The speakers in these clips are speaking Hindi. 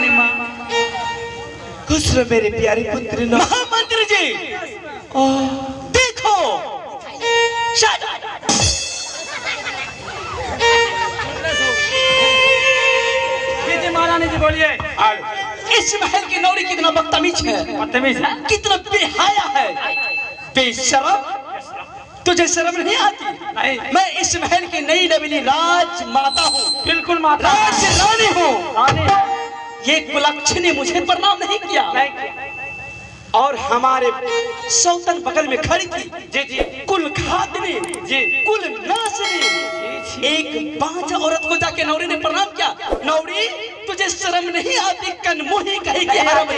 रानी माँ। खुश रहो मेरे प्यारे पुत्र। महामंत्री जी देखो, महारानी जी बोलिए। इस महल की नौरी कितना बदतमीज है, कितना बेहाया है, बेशरम। तुझे शर्म नहीं आती? नहीं। मैं इस महल की नई नवीली राजमाता हूँ। बिल्कुल माता, राज रानी हूँ। ये कुलक्षणी मुझे प्रणाम नहीं किया। नहीं। और हमारे सौतन बगल में खड़ी थी जी जी, कुल घातनी जी, कुल नासनी, एक बांझ औरत को जाके नौरी ने प्रणाम किया। नौरी तुझे शर्म नहीं आती? कनमुही कहेगी हराम।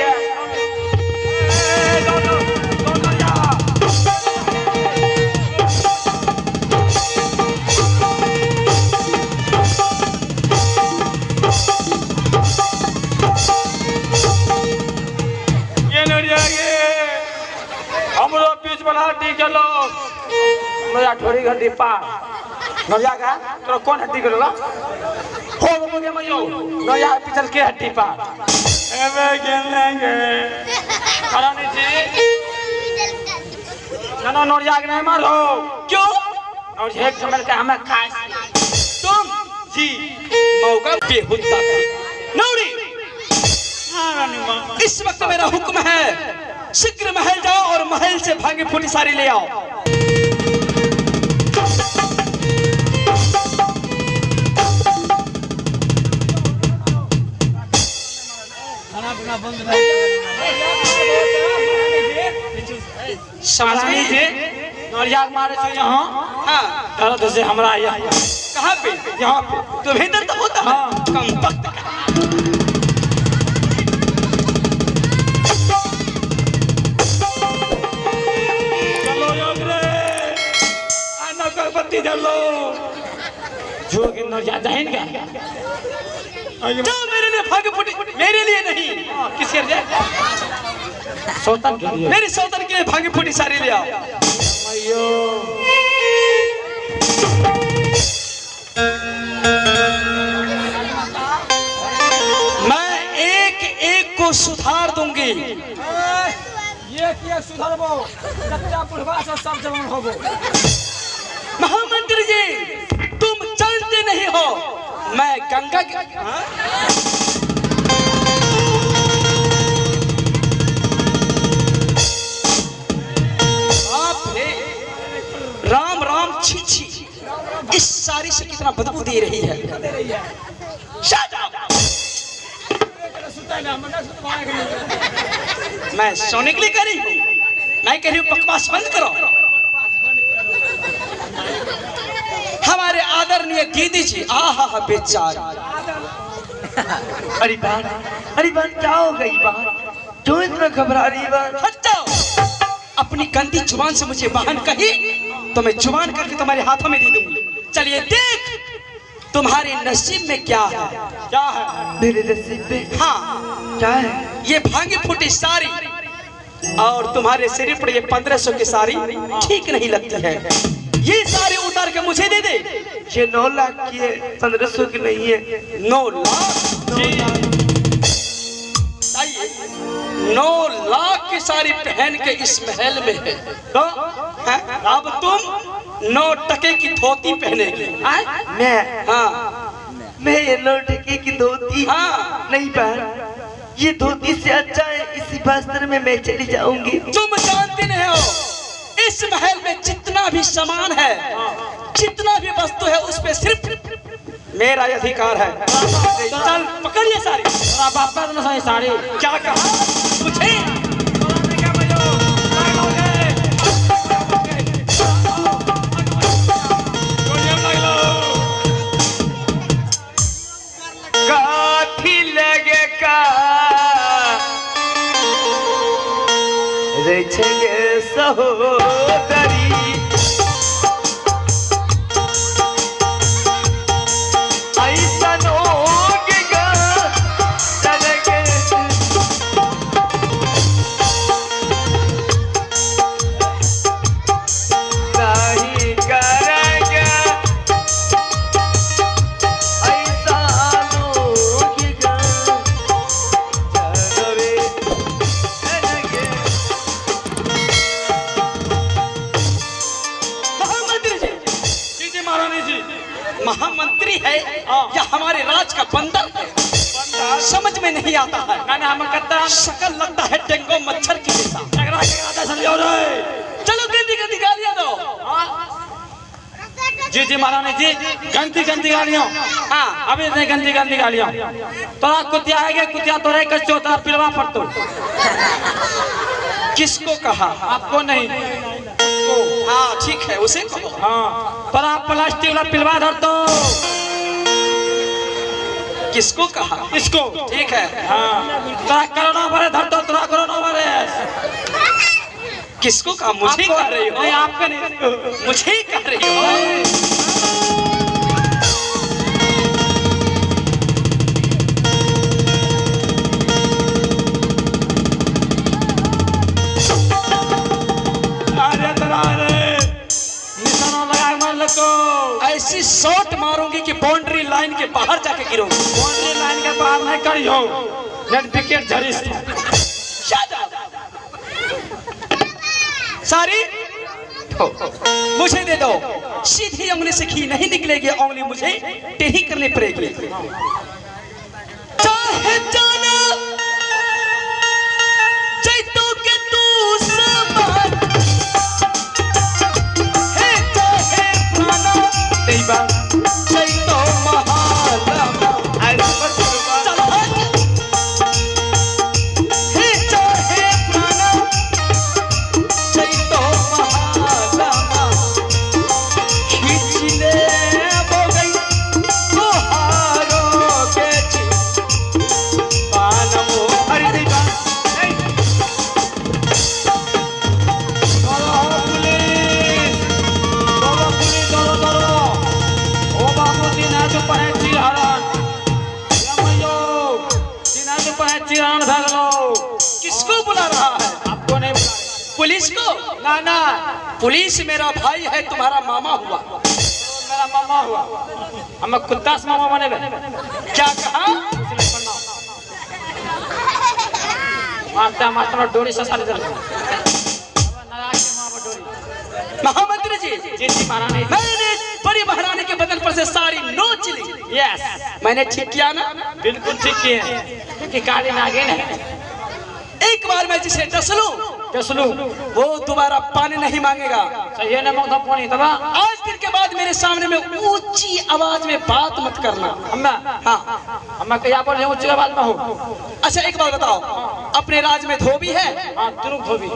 चलो नया ठोरी घंटी पार नया का तो कौन हड्डी करेगा हो बोले मयो नया पिछल के हड्डी पार एबे खेलेंगे करानी जी ना नोरिया के नहीं मारो। क्यों? और एक समय का हमें खास तुम जी मौका बेहुदा नौरी। हां रानी मां, इस वक्त मेरा हुक्म है, शीघ्र महल जाओ और महल से भांगी फूटी सारी ले आओ। महारानी जी नौरिया मारे से यहाँ दर्द से हमरा यहाँ कहाँ पे? यहाँ पे तुम्हें दर्द होता है? हाँ। कम वक्त जो कि नौरिया जाएंगे जाओ मेरे लिए भांग फूटी, मेरे लिए नहीं किसी लिए, सौतन के लिए, मेरी सौतन के लिए भांग फूटी सारी ले आओ। मैं एक एक को सुधार दूंगी। ये क्या सुधारबो? कच्चा बुढ़वा से सब जवान होबो। महामंत्री जी तुम जानते नहीं हो, मैं गंगा के राम राम छी छी, इस सारी से कितना बदबू दे रही है। मैं सोने के लिए कह रही हूँ, मैं कह रही हूँ बकवास बंद करो। हमारे आदरणीय दीदी जी आहा बेचारा। अरे बात क्या हो गई? बात क्यों इतना घबरा रही? बात हट जाओ। अपनी गंदी जुबान से मुझे बहन कही तो मैं जुबान करके तुम्हारे हाथों में दे दूंगी। चलिए देख तुम्हारे नसीब में क्या है। क्या है मेरे नसीब में? हाँ क्या है? ये भांगी फूटी साड़ी और तुम्हारे सिर पर ये 1500 की साड़ी ठीक नहीं लगती है। ये साड़ी उतार के मुझे दे दे। ये 9 लाख की है, 1500 की नहीं है। 9 लाख? 9 लाख की साड़ी पहन के इस महल में है तो अब तुम 9 टके की धोती पहनेगी। मैं? हाँ मैं ये 9 टके की धोती? हाँ नहीं पहन, ये धोती से अच्छा है इसी वस्त्र में मैं चली जाऊंगी। तुम जानते नहीं हो इस महल में जितना भी सामान है, जितना भी वस्तु है, उस पे सिर्फ मेरा अधिकार है। चल पकड़िए साड़ी। साड़ी क्या कहा मुझे? काठी लगे का रेछेंगे सहोदरी, नहीं आता है। ना हम करता शक्ल लगता है डेंगू मच्छर की जैसा। चलो गंदी गंदी गालियां दो। जी जी महारानी जी, गंदी गंदी गालियों। हाँ अभी इतने गंदी गंदी गालियों। तोरा कुतिया है क्या? कुतिया तो रे कच्चो तार पिलवा पर तो। किसको कहा? आपको नहीं। हाँ ठीक है उसे कहो। हाँ पर आप प्लास्टिक वाला पिलवा धर तो। किसको कहा? इसको। ठीक है। हाँ तोरा कोरोना वायरस धर तो, तोरा कोरोना वायरस। किसको कहा? मुझे कह रही हो? नहीं आपका नहीं, मुझे कह रही हो? ऐसी शॉट मारूंगी कि बाउंड्री लाइन के बाहर जाके गिरोगी। बाउंड्री लाइन के बाहर नहीं करियो, नेट विकेट झरिस। सारी मुझे दे दो। सीधी उंगली से घी नहीं निकलेगी, उंगली मुझे टेढ़ी करनी पड़ेगी। चाहे जाना जैतो के तू समान है, चाहे प्राणा देवा जैतो महालमा। चलो है, चाहे प्राणा जैतो महालमा। खींचने वो गई तुहारों के पानमो। अरे देवा किसको बुला रहा है? आपको नहीं पुलिस को? ना ना, पुलिस मेरा भाई है, तुम्हारा मामा हुआ। मेरा मामा हुआ। हम कुत्ता से मामा बने। क्या कहा? मारता मारता डोरी से सारी महामंत्री जी, जी जी महारानी। मैंने बड़ी महारानी के बदन पर से सारी नोच ली। यस मैंने ठीक किया ना? बिल्कुल ठीक किए, क्योंकि काली नागिन है। एक बार मैं जिसे डसलूं वो दोबारा पानी नहीं मांगेगा। सही है ना? मौका पानी तबा। आज दिन के बाद मेरे सामने में ऊंची आवाज में बात मत करना। हाँ हम क्या बोल रहे हैं? ऊंची आवाज में हो। अच्छा एक बात बताओ, अपने राज में धोबी है? हाँ तुरुक धोबी।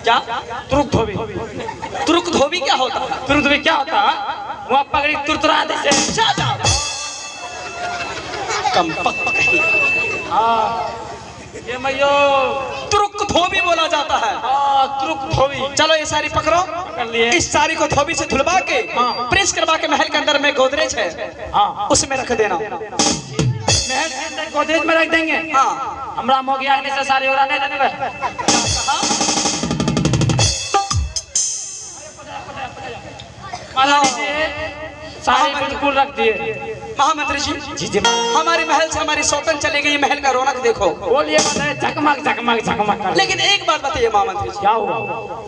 क्या? तुरुक धोबी। तुरुक धोबी क्या होता है? तुरुक धोबी क्या होता है? वहाँ पगड़ी तुरतुरा दे से। कम कही। हाँ ये मैयो तुरुक धोबी बोला जाता है। हाँ तुरुक धोबी। चलो ये सारी पकड़ो। लिए इस सारी को धोबी से धुलवा के प्रेस करवा के महल के अंदर में गोदरेज है, हाँ उसमें रख देना। महल के अंदर गोदरेज में रख देंगे। हाँ हमरा मोगिया से सारी और नहीं देने। महारानी जी सारी बिल्कुल रख दिए। महामंत्री जी, जी जी हमारे महल से हमारी सौतन चले गई, महल का रौनक देखो। बोलिए बताए, झकमक झकमक झकमक कर। लेकिन एक बात बताइए महामंत्री जी, क्या हुआ?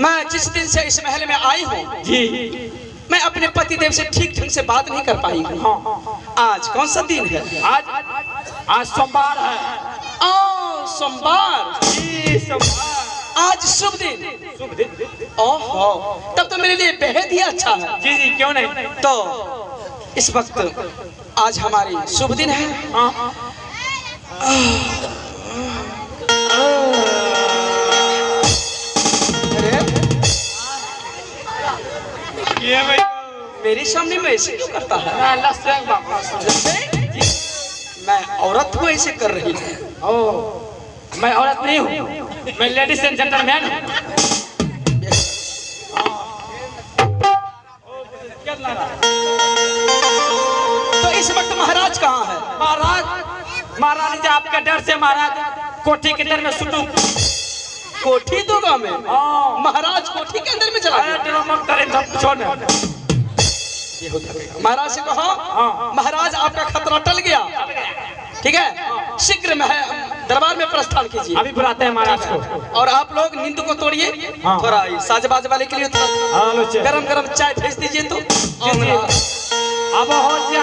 मैं जिस दिन से इस महल में आई हूँ जी मैं अपने पति देव से ठीक ढंग से बात नहीं कर पाई हूँ। हाँ आज कौन सा दिन है? आज सोमवार है। सोमवार। जी सोमवार। आज शुभ दिन। शुभ दिन। ओहो, तब तो मेरे लिए बेहद ही अच्छा है। जी जी क्यों नहीं। तो इस वक्त आज हमारी शुभ दिन है। हाँ अरे ये भाई मेरे सामने में ऐसे क्यों करता है? मैं औरत को ऐसे कर रही है। ओ मैं औरत नहीं हूँ, मैं लेडीज एंड जेंटलमैन हूँ। तो इस वक्त महाराज कहाँ है? महाराज जी आपके डर से महाराज कोठी के अंदर में सुटू। कोठी तो गाँव में? महाराज कोठी के अंदर में चला गया? महाराज से कहा महाराज आपका खतरा टल गया, ठीक है, शीघ्र में दरबार में प्रस्थान कीजिए। अभी बुलाते हैं महाराज को। और आप लोग नींद को तोड़िए। थोड़ा साजबाज वाले के लिए थोड़ा गरम गरम चाय भेज दीजिए। तो अब हो जी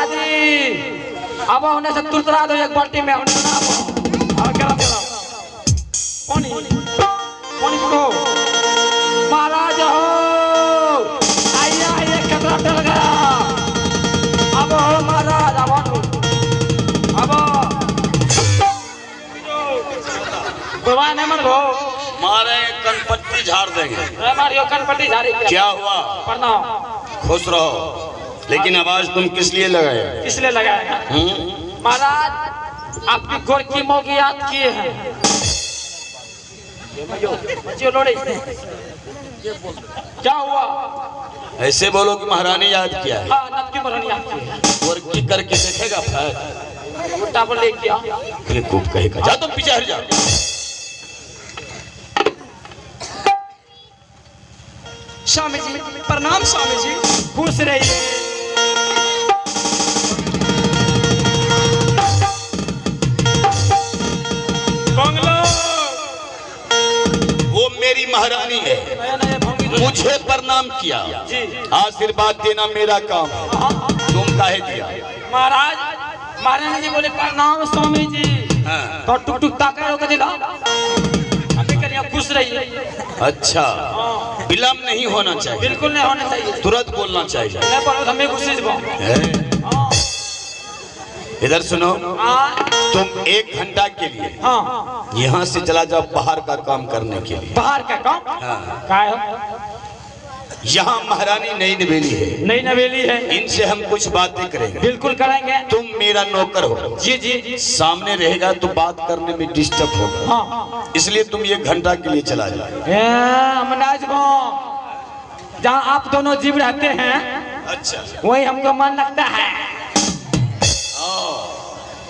अब होने से तुरतरा दो एक बाल्टी में होने ना अब क्या करो पानी पानी पड़ो महाराज हो आइया ये खतरा टल गया अब हो महाराज अब भगवान ने मन गो मारे कनपट्टी झाड़ देंगे। मारियो कनपट्टी झाड़ी क्या हुआ? प्रणाम। खुश रहो, लेकिन आवाज तुम किस लिए लगाए? किस लिए लगाएगा? महाराज आपकी गोर की मोगी याद किए हैं। क्या हुआ? ऐसे बोलो कि महारानी याद किया है। हाँ नक्की महारानी याद की है। और की करके देखेगा फिर उल्टा पर ले किया खूब कहेगा। जा तुम पीछे हट जाओ। स्वामी जी प्रणाम। स्वामी जी खुश रहिए। वो मेरी महारानी है, मुझे प्रणाम किया, आशीर्वाद देना मेरा काम है। तुम काहे दिया? महाराज महारानी जी बोले प्रणाम स्वामी जी। हाँ। तो टुक टुक ताका रोक दिला अभी करिए खुश रहिए। अच्छा विलम्ब नहीं होना चाहिए, बिल्कुल नहीं होना चाहिए, तुरंत बोलना चाहिए। मैं बोलो हमें खुशी से बोल। इधर सुनो, तुम 1 घंटा के लिए हाँ यहाँ से चला जाओ बाहर का काम करने के लिए। बाहर का काम? हाँ। क्या है? यहाँ महारानी नई नवेली है, नई नवेली है, इनसे हम कुछ बातें करेंगे। बिल्कुल कराएंगे। तुम मेरा नौकर हो। जी जी जी। सामने रहेगा तो बात करने में डिस्टर्ब होगा, हाँ इसलिए तुम 1 घंटा के लिए चला जाओ। मनाज जहाँ आप दोनों जीव रहते हैं अच्छा वही हमको मन लगता है।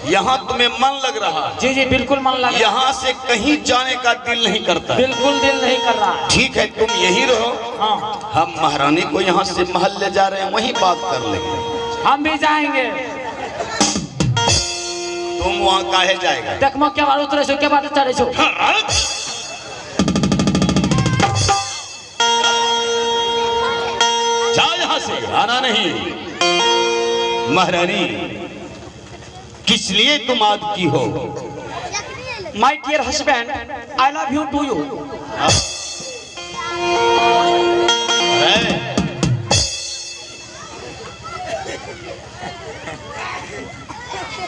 यहाँ तुम्हें मन लग रहा है? जी जी बिल्कुल मन लग रहा है। यहाँ से कहीं जाने का दिल नहीं करता है। बिल्कुल दिल नहीं कर रहा है। ठीक है तुम यही रहो, हाँ हम महारानी को यहाँ से महल ले जा रहे हैं, वहीं बात कर लेंगे। हम भी जाएंगे। तुम वहाँ काहे जाएगा? देखो क्या बात उतरे छो, क्या बात चढ़े छो। जाओ यहाँ से, आना नहीं। महारानी किस लिए तुम आज की हो? My dear husband I love you too you.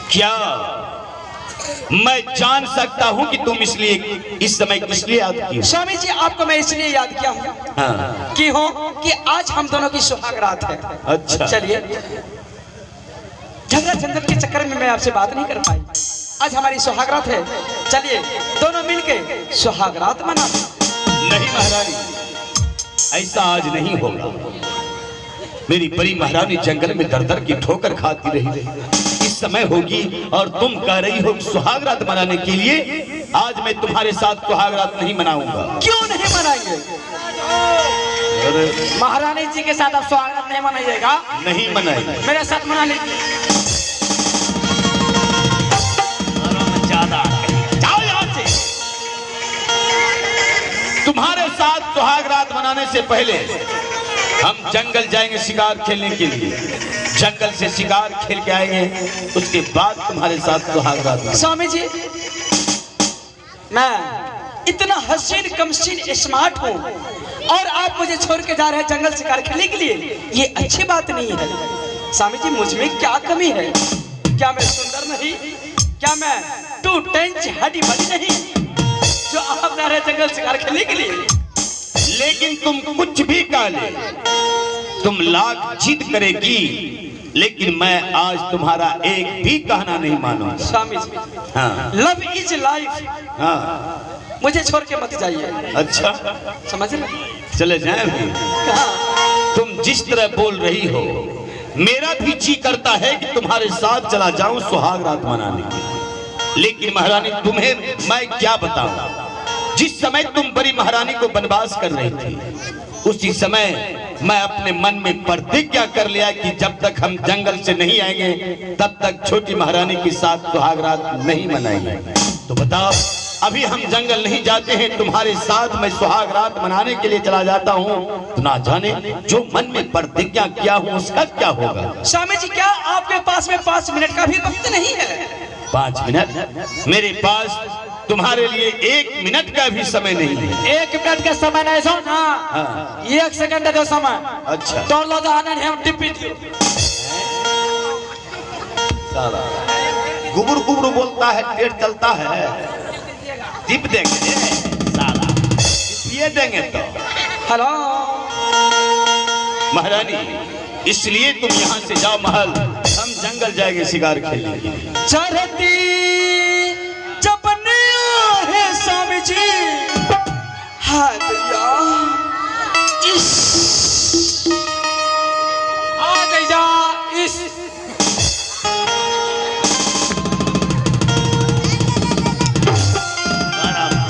क्या मैं जान सकता हूँ कि तुम इसलिए इस समय किस लिए याद की हो? स्वामी जी आपको मैं इसलिए याद किया हूँ हाँ। कि आज हम दोनों की सुहाग रात है। अच्छा चलिए झगड़ा झंझट के चक्कर में मैं आपसे बात नहीं कर पाई। आज हमारी सुहागरात है, चलिए दोनों मिलके सुहागरात मनाते। नहीं महारानी, ऐसा आज नहीं होगा। मेरी बड़ी महारानी जंगल में दर दर की ठोकर खाती रही, इस समय होगी और तुम कह रही हो सुहागरात मनाने के लिए। आज मैं तुम्हारे साथ सुहागरात नहीं मनाऊंगा। क्यों नहीं मनाएंगे? महारानी जी के साथ आप स्वागत नहीं मनाइएगा? नहीं मनाएंगे। मेरे साथ मना लीजिए। जाओ यहाँ से। तुम्हारे साथ सुहागरात मनाने से पहले हम जंगल जाएंगे शिकार खेलने के लिए। जंगल से शिकार खेल के आएंगे, उसके बाद तुम्हारे साथ सुहागरात। स्वामी जी मैं इतना हसीन कमसीन स्मार्ट हूँ और आप मुझे छोड़ के जा रहे हैं जंगल शिकार खेलने के लिए, ये अच्छी बात नहीं है। स्वामी जी मुझ में क्या कमी है? क्या मैं सुंदर नहीं? क्या मैं 2 इंच हड्डी भरी नहीं जो आप जा रहे हैं जंगल शिकार खेलने के लिए? लेकिन तुम कुछ भी कह ले, तुम लाख जिद करेगी, लेकिन मैं आज तुम्हारा एक भी कहना नहीं मानूंगा। स्वामी जी हाँ लव इज लाइफ, हाँ। मुझे छोड़ के मत जाइए। अच्छा समझ रहे? चले जाए भी। तुम जिस तरह बोल रही हो, मेरा भी जी करता है कि तुम्हारे साथ चला जाऊं सुहागरात मनाने के। लेकिन महारानी तुम्हें मैं क्या बताऊं, जिस समय तुम बड़ी महारानी को वनवास कर रही थी, उसी समय मैं अपने मन में प्रतिज्ञा कर लिया कि जब तक हम जंगल से नहीं आएंगे तब तक छोटी महारानी के साथ सुहागरात नहीं मनाएंगे। तो बताओ अभी हम जंगल नहीं जाते हैं, तुम्हारे साथ मैं सुहाग रात मनाने के लिए चला जाता हूँ। तो ना जाने जो मन में प्रतिज्ञा किया हूँ उसका क्या होगा। स्वामी जी क्या आपके पास में 5 मिनट का भी वक्त नहीं है? 5 मिनट? मेरे पास तुम्हारे लिए 1 मिनट का भी समय नहीं है। 1 मिनट का समय नहीं सो ना। हाँ। 1 सेकंड दे दो समय। अच्छा। तो लो जाने हम टिप्पी दियो। साला गुबुर गुबुर बोलता है, पेट चलता है। टिप देंगे साला, ये देंगे तो। हेलो महारानी, इसलिए तुम यहाँ से जाओ महल, हम जंगल जाएंगे शिकार खेलने के लिए। चरती चपनिया है स्वामी जी। हाय भैया आ गई जा इस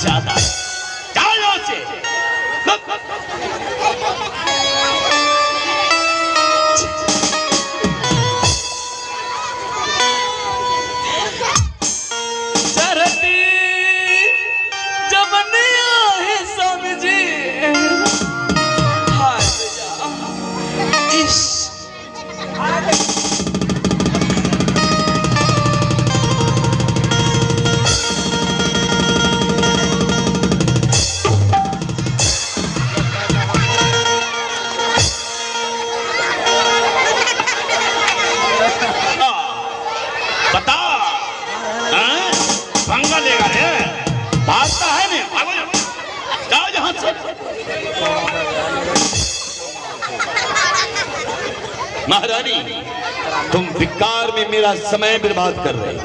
ज्यादा जाओ यहाँ से। चरती चपनिया है स्वामी जी। हाय भैया इस बता, हाँ? पंगा लेगा रे, भागता है नहीं, भागो जाओ यहाँ से। महारानी, तुम बेकार में मेरा समय बर्बाद कर रहे हो।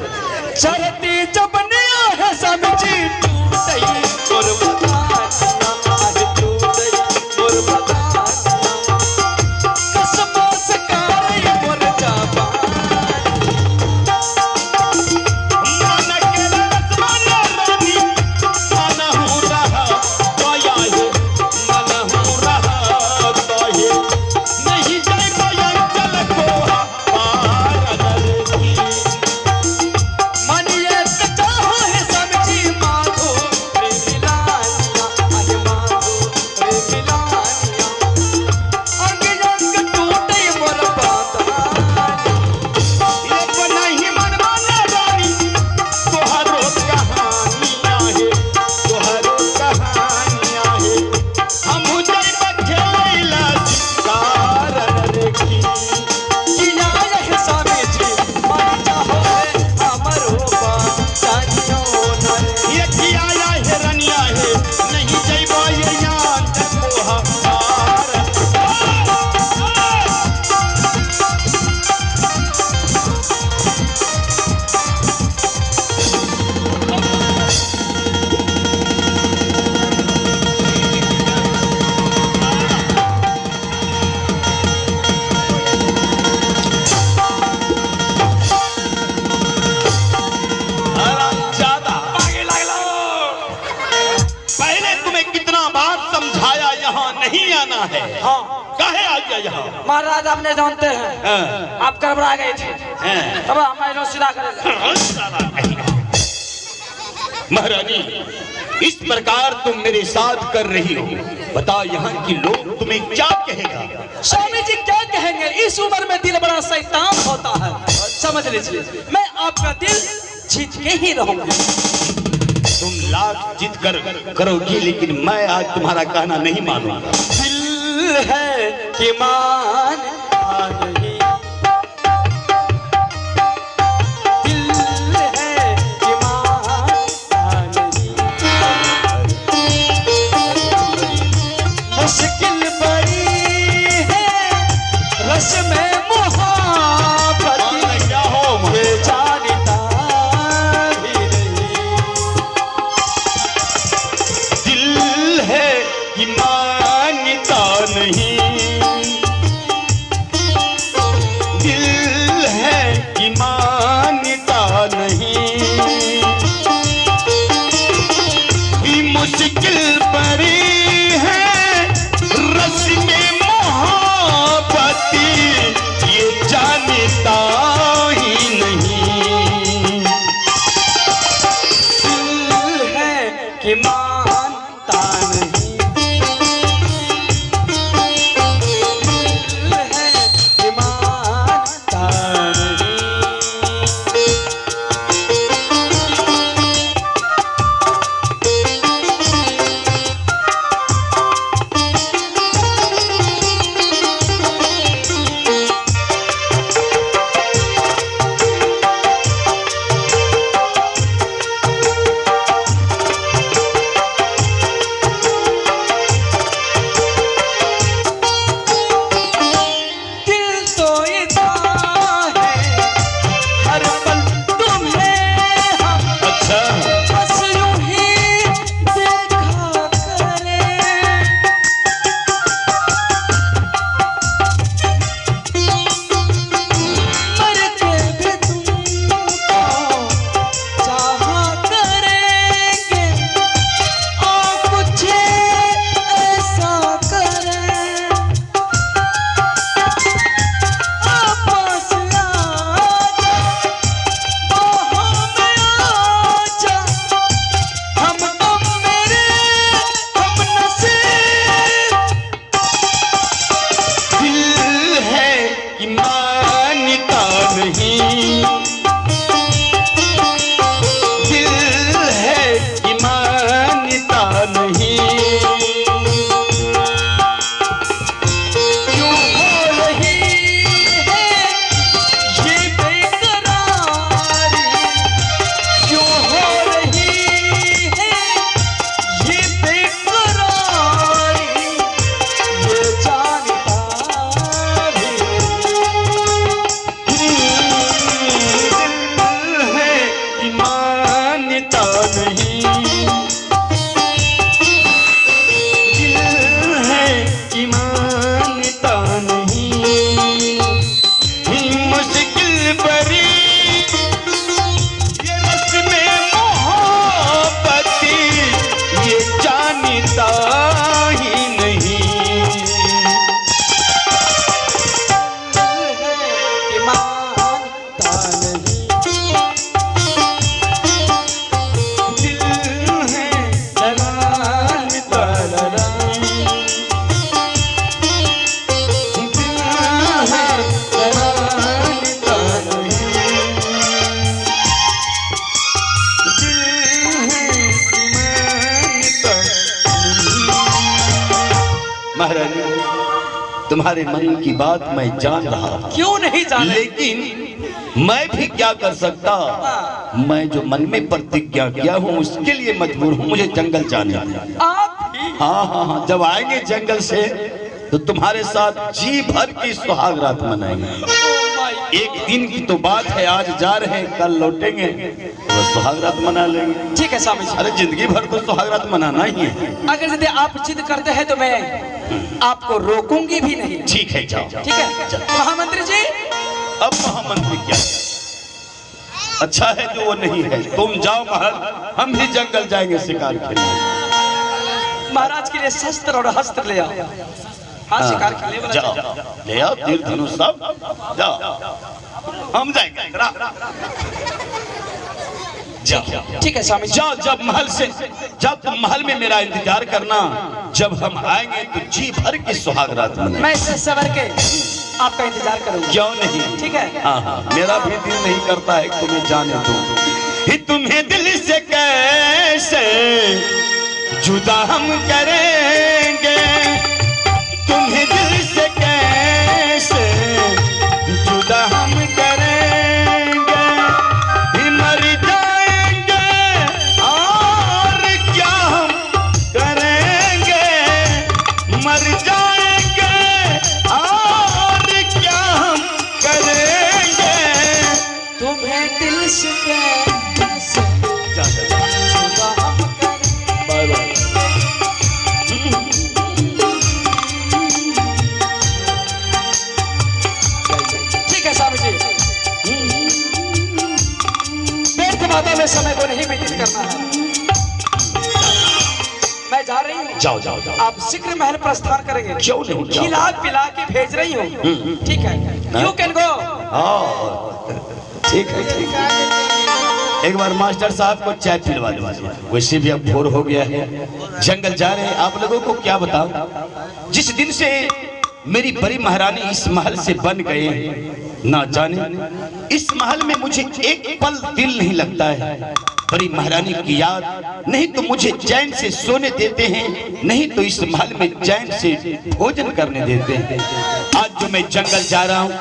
चरती चपनिया है स्वामी जी। टूटई मोर बदानिया, आज टूटई मोर बदानिया। कसमों से कारई मोर जाबान। मन के रसवाला रानी, मन हूँ रहा दया है, मन हूँ रहा दया। नहीं जाए अंचल को पार की। मनिए कचा है स्वामी जी। माधो रे मिलानिया, आज माधो रे मिलानिया। अंग अंग टूटई मोर बदानिया। ये नहीं मनवाना रानी, तोहरो कहानियाँ है, तोहरो कहानियाँ है। हम जाए बखेला शिकार रेखी। किया है स्वामी जी। मन चाहो है हमरो बदानियो नरे। ये किया है रनिया है, नहीं जइबो ये यान तोहा पार। ज्यादा आगे लगलो। पहले तुम्हें कितना बार समझाया यहाँ नहीं आना है। हाँ काहे आ गया यहाँ? महाराज आपने जानते हैं हाँ, आप गड़बड़ा गए थे, हाँ। तब हमारे सीधा करेगा। महारानी, इस प्रकार तुम मेरे साथ कर रही हो, बता यहाँ के लोग तुम्हें क्या कहेगा। स्वामी जी क्या कहेंगे? इस उम्र में दिल बड़ा शैतान होता है, समझ लीजिए। मैं आपका दिल जीत के ही रहूंगी। तुम लाख जीत कर करोगी, लेकिन मैं आज तुम्हारा कहना नहीं मानूंगा। दिल है कि मान नहीं, दिल है कि मान नहीं। मुश्किल बड़ी है रस में मोहब्बत, क्या हो ये जानता भी नहीं। दिल है कि मानता नहीं, जानता नहीं, दिल है कि मानता नहीं, मुश्किल भरी ये रस्में मोहब्बत ये जानता ही नहीं। महारानी, तुम्हारे मन की बात मैं जान रहा हूं, क्यों नहीं जाने? लेकिन मैं भी क्या कर सकता, मैं जो मन में प्रतिज्ञा किया हूँ उसके लिए मजबूर हूँ, मुझे जंगल जाना है। आप भी? हाँ, जब आएंगे जंगल से तो तुम्हारे साथ जी भर की सुहाग रात मनाएंगे। एक दिन की तो बात है, आज जा रहे हैं, कल लौटेंगे तो सुहाग रात मना लेंगे। ठीक है स्वामी जी। अरे जिंदगी भर तो सुहाग रात मनाना ही है। अगर यदि आप जिद करते हैं तो मैं आपको रोकूंगी भी नहीं। ठीक है, जाओ। ठीक है महामंत्री जी। अब महामंत्री क्या, अच्छा है जो वो नहीं है, तुम जाओ महल, हम भी जंगल जाएंगे शिकार खेलने। महाराज के लिए शस्त्र और हस्त्र ले आओ। हाँ, शिकार खेलने वाला जाओ, ले आओ तीर धनुष सब, जाओ हम जाएंगे। जाओ। ठीक है स्वामी जी। जाओ, जब महल से, जब तुम महल में मेरा इंतजार करना, जब हम आएंगे तो जी भर की सुहाग रात मनाएंगे। मैं इसे सवर के आपका इंतजार करूंगा। क्यों नहीं? ठीक है। हाँ, मेरा भी दिल नहीं करता है तुम्हें जाने दो, तुम्हें दिल से कैसे जुदा हम करेंगे, तुम्हें दिल से कैसे जुदा हम करेंगे, मर जाएंगे और क्या हम करेंगे, मर जाएंगे और क्या हम करेंगे, तुम्हें दिल से कैसे जुदा हम करेंगे। Bye bye. व्यर्थ में समय को नहीं व्यतीत करना है। मैं जा रही हूँ। जाओ जाओ जाओ। आप शीघ्र महल प्रस्थान करेंगे। क्यों नहीं? खिला पिला के भेज रही हूँ। ठीक है, यू कैन गो। ठीक है, ठीक है। एक बार मास्टर साहब को चाय पिलवा दो, वैसे भी अब भोर हो गया है, जंगल जा रहे हैं। आप लोगों को क्या बताऊं, जिस दिन से मेरी बड़ी महारानी इस महल से बन गए, ना जाने इस महल में मुझे एक पल दिल नहीं लगता है। बड़ी महारानी की याद, नहीं तो मुझे चैन से सोने देते हैं, नहीं तो इस महल में चैन से भोजन करने देते हैं। आज जो मैं जंगल जा रहा हूँ,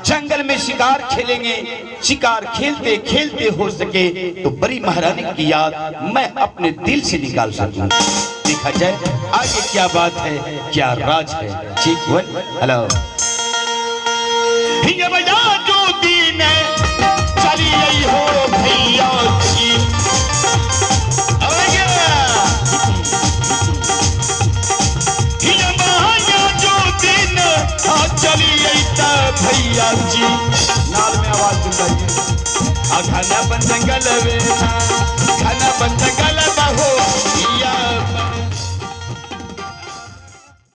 जंगल में शिकार खेलेंगे, शिकार खेलते खेलते हो सके तो बड़ी महारानी की याद मैं अपने दिल से निकाल सकूं। देखा जाए आगे क्या बात है, क्या राज है। ठीक है, हेलो जो दिन चली आई हो भैया जी, चली आई भैया जी, नाल में आवाज सुन रही है, आखा बन जंगल में